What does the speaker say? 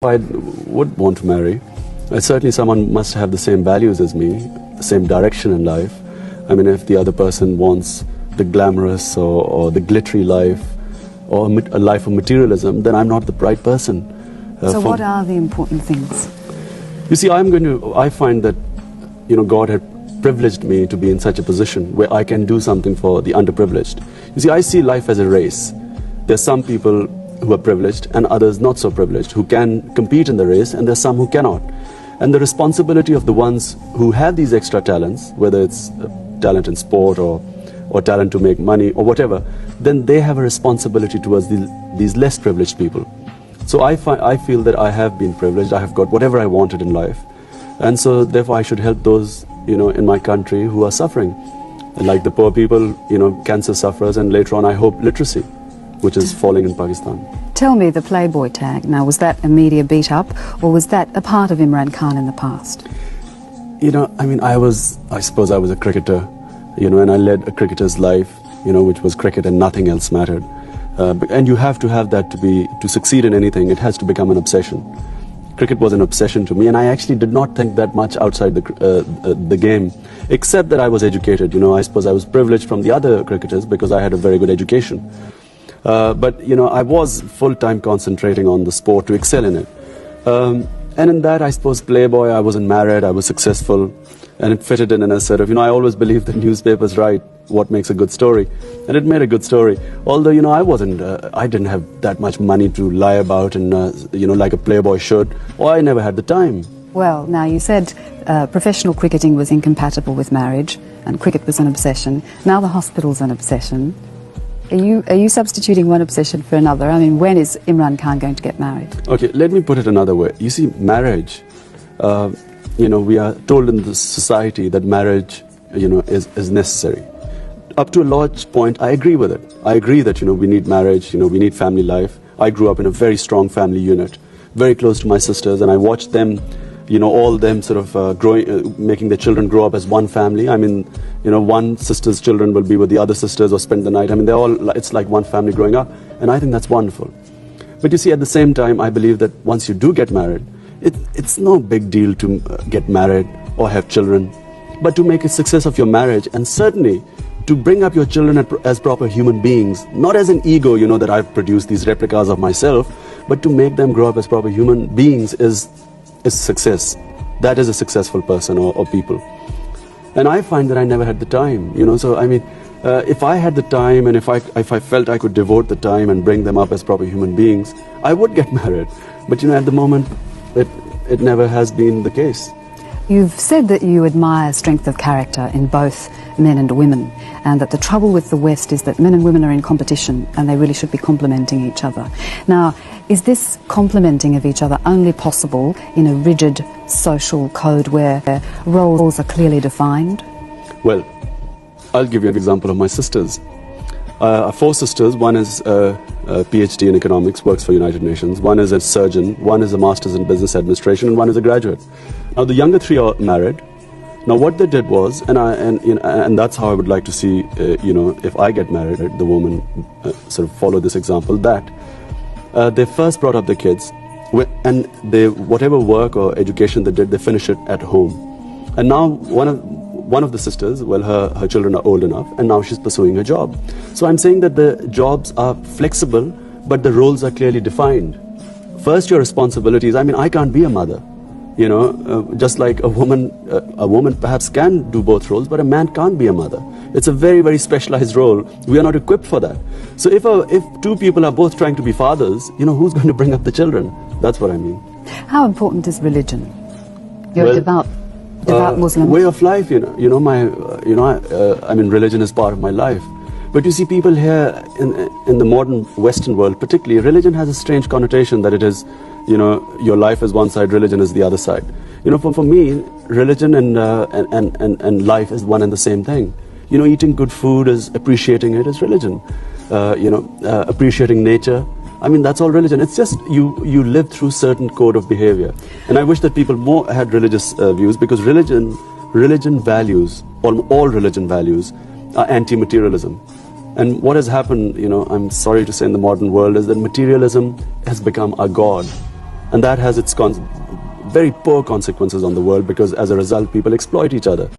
I would want to marry, certainly someone must have the same values as me, the same direction in life. I mean, if the other person wants the glamorous or the glittery life or a life of materialism, then I'm not the right person. So what are the important things? You see, I find that, God had privileged me to be in such a position where I can do something for the underprivileged. You see, I see life as a race. There's some people who are privileged and others not so privileged, who can compete in the race, and there's some who cannot. And the responsibility of the ones who have these extra talents, whether it's talent in sport or talent to make money or whatever, then they have a responsibility towards these less privileged people. So I feel that I have been privileged, I have got whatever I wanted in life. And so therefore I should help those, in my country who are suffering. Like the poor people, cancer sufferers, and later on I hope literacy, which is falling in Pakistan. Tell me, the Playboy tag, now was that a media beat up or was that a part of Imran Khan in the past? I suppose I was a cricketer, and I led a cricketer's life, which was cricket and nothing else mattered. And you have to have that to succeed in anything. It has to become an obsession. Cricket was an obsession to me, and I actually did not think that much outside the game, except that I was educated. I suppose I was privileged from the other cricketers because I had a very good education. But I was full-time concentrating on the sport to excel in it. And in that, I suppose, Playboy, I wasn't married, I was successful, and it fitted in a sort of, I always believe that newspapers write what makes a good story, and it made a good story. Although, I didn't have that much money to lie about, and, like a Playboy should, or I never had the time. Well, now you said professional cricketing was incompatible with marriage, and cricket was an obsession. Now the hospital's an obsession. Are you substituting one obsession for another? I mean, when is Imran Khan going to get married? Okay, let me put it another way. You see, marriage, we are told in this society that marriage, is necessary. Up to a large point, I agree with it. I agree that, we need marriage, we need family life. I grew up in a very strong family unit, very close to my sisters, and I watched them, all them sort of making their children grow up as one family. I mean, one sister's children will be with the other sisters or spend the night. I mean, it's like one family growing up, and I think that's wonderful. But you see, at the same time, I believe that once you do get married, it's no big deal to get married or have children, but to make a success of your marriage, and certainly to bring up your children as proper human beings, not as an ego, that I've produced these replicas of myself, but to make them grow up as proper human beings is success. That is a successful person or people. And I find that I never had the time, so I mean, if I had the time and if I felt I could devote the time and bring them up as proper human beings, I would get married. But at the moment, it never has been the case. You've said that you admire strength of character in both men and women, and that the trouble with the West is that men and women are in competition and they really should be complementing each other. Now, is this complementing of each other only possible in a rigid social code where roles are clearly defined? Well, I'll give you an example of my sisters. 4 sisters. One is a PhD in economics, works for United Nations. One is a surgeon. One is a master's in business administration, and one is a graduate. Now, the younger 3 are married. Now, what they did was, and that's how I would like to see, if I get married, the woman sort of follow this example, that they first brought up the kids, and whatever work or education they did, they finish it at home. And now one of the sisters, well, her children are old enough, and now she's pursuing her job. So I'm saying that the jobs are flexible, but the roles are clearly defined. First, your responsibilities. I mean, I can't be a mother. Just like a woman perhaps can do both roles, but a man can't be a mother. It's a very, very specialized role. We are not equipped for that. So if 2 people are both trying to be fathers, who's going to bring up the children? That's what I mean. How important is religion? You're a devout Muslim. Way of life, I mean, religion is part of my life. But you see, people here in the modern Western world, particularly, religion has a strange connotation that it is, your life is one side, religion is the other side. For me, religion and life is one and the same thing. Eating good food is appreciating it is religion. Appreciating nature, I mean, that's all religion. It's just you live through certain code of behavior. And I wish that people more had religious views, because religion values, all religion values, are anti-materialism. And what has happened, I'm sorry to say, in the modern world, is that materialism has become our God. And that has its very poor consequences on the world, because as a result, people exploit each other.